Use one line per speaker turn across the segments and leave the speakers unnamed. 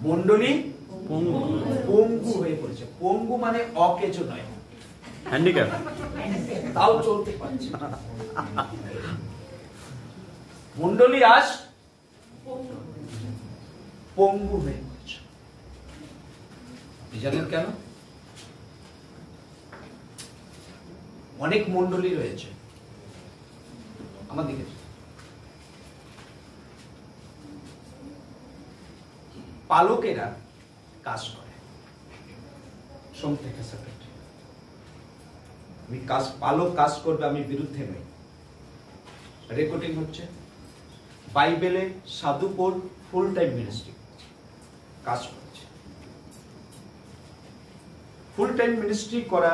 মণ্ডলী পঙ্গু হয়ে পড়েছে। পঙ্গু মানে অকেজো নয়,
হ্যান্ডিক্যাপ,
তাও চলতে পারছে। মণ্ডলী আজ পঙ্গু হয়ে পড়েছে। জানেন কেন? অনেক মণ্ডলী রয়েছে আমার দিকে, পালকেরা কাজ করে সোম থেকে সেক্রেটারি। আমি পালক কাজ করবে, আমি বিরুদ্ধে নই। রেকর্ডিং হচ্ছে, বাইবেলে সাধুপোল ফুল টাইম মিনিস্ট্রি কাজ করছে। ফুল টাইম মিনিস্ট্রি করা,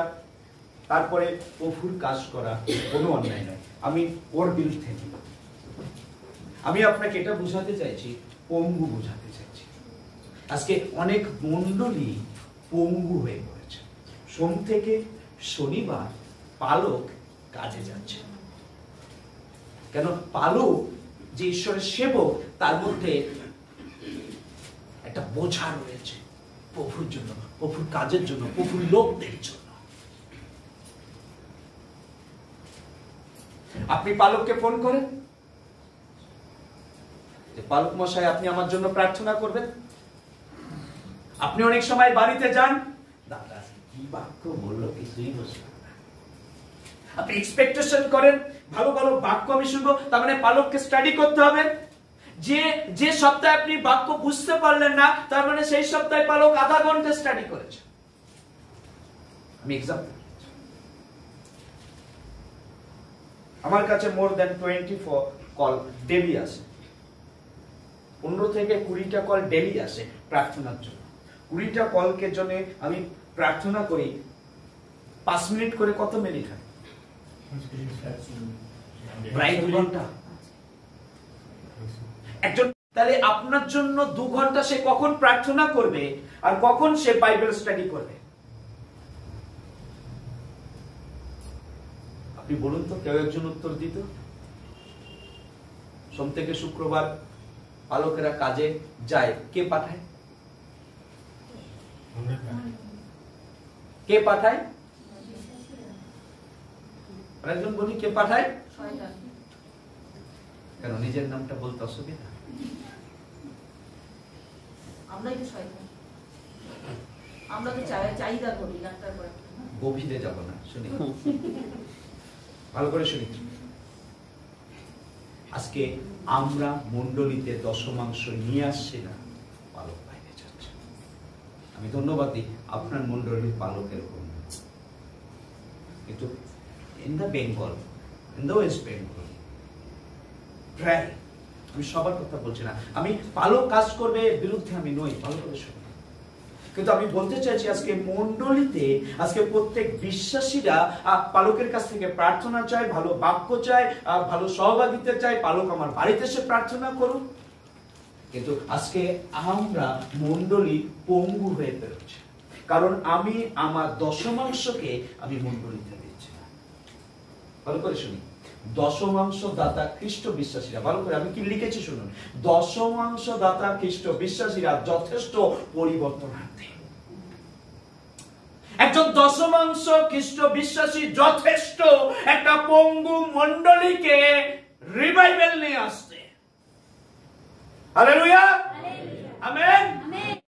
তারপরে প্রভুর কাজ করা কোনো অন্যায় নয়। আমি ওর বিরুদ্ধে নই। আমি আপনাকে এটা বোঝাতে চাইছি, পঙ্গু বোঝাতে চাইছি। আজকে অনেক মণ্ডলী পঙ্গু হয়ে পড়েছে। সোম থেকে শনিবার পালক কাজে যাচ্ছে। কেন? পালক যে ঈশ্বরের সেবক, তার মধ্যে একটা বোঝা রয়েছে প্রভুর জন্য, প্রভুর কাজের জন্য, প্রভুর লোকদের জন্য। আপনি পালককে ফোন করেন যে পালক মশাই আপনি আমার জন্য প্রার্থনা করবেন। আপনি অনেক সময় বাড়িতে যান, দাদা কি বাক্য বললো কিছুই বুঝলাম না। আপনি এক্সপেকটেশন করেন ভালো ভালো বাক্য আমি শুনবো, তার মানে পালককে স্টাডি করতে হবে। যে সপ্তাহে আপনি বাক্য বুঝতে পারলেন না, তার মানে সেই সপ্তাহে পালক আধা ঘন্টা স্টাডি করেছে। আমি এক্সাম্পল, আমার কাছে মোর দ্যান 24 কল ডেলি আসে, 15 থেকে 20টা কল ডেলি আসে প্রার্থনার জন্য। 20টা কলকে জন্য আমি প্রার্থনা করি 5 মিনিট করে। কত মিনিট হয়? প্রায় 2 ঘন্টা। একজন তাহলে আপনার জন্য 2 ঘন্টা সে কখন প্রার্থনা করবে আর কখন সে বাইবেল স্টাডি করবে? আপনি বলুন তো, কেউ একজন উত্তর দিত। সোম থেকে শুক্রবার পালকেরা কাজে যায়, কে পাঠায়? কে পাঠায়? একজন বলি কে পাঠায়? কেন নিজের নামটা বলতে অসুবিধা? গভীরে যাব না, শুনি ভালো করে শুনি। আজকে আমরা মণ্ডলীতে দশমাংশ নিয়ে আসছি না, পালক বাইরে যাচ্ছে। আমি ধন্যবাদ দিই আপনার মণ্ডলীর পালকের উপর, কিন্তু in the Bengal, in the West Bengal প্রায়, আমি সবার কথা বলছি না, আমি পালক কাজ করবে বিরুদ্ধে আমি নই, ভালো করে শুনি। কিন্তু আমি বলতে চাইছি আজকে মণ্ডলীতে, আজকে প্রত্যেক বিশ্বাসীরা পালকের কাছ থেকে প্রার্থনা চায়, ভালো বাক্য চায়, ভালো সহভাগিতা চায়, পালক আমার বাড়িতে এসে প্রার্থনা করুন। কিন্তু আজকে আমরা মণ্ডলী পঙ্গু হয়ে বেরোচ্ছে, কারণ আমি আমার দশমাংশকে আমি মণ্ডলীতে দিচ্ছি না। ভালো করে শুনি, দশমাংশ দাতা খ্রিস্ট বিশ্বাসীরা, ভালো করে আমি কি লিখেছি শুনুন, দশমাংশ দাতা খ্রিস্ট বিশ্বাসীরা যথেষ্ট পরিবর্তনার্থী। একজন দশমাংশ খ্রিস্ট বিশ্বাসী যথেষ্ট একটা পঙ্গু মণ্ডলীকে রিভাইভাল নিয়ে আসতে। Hallelujah, amen.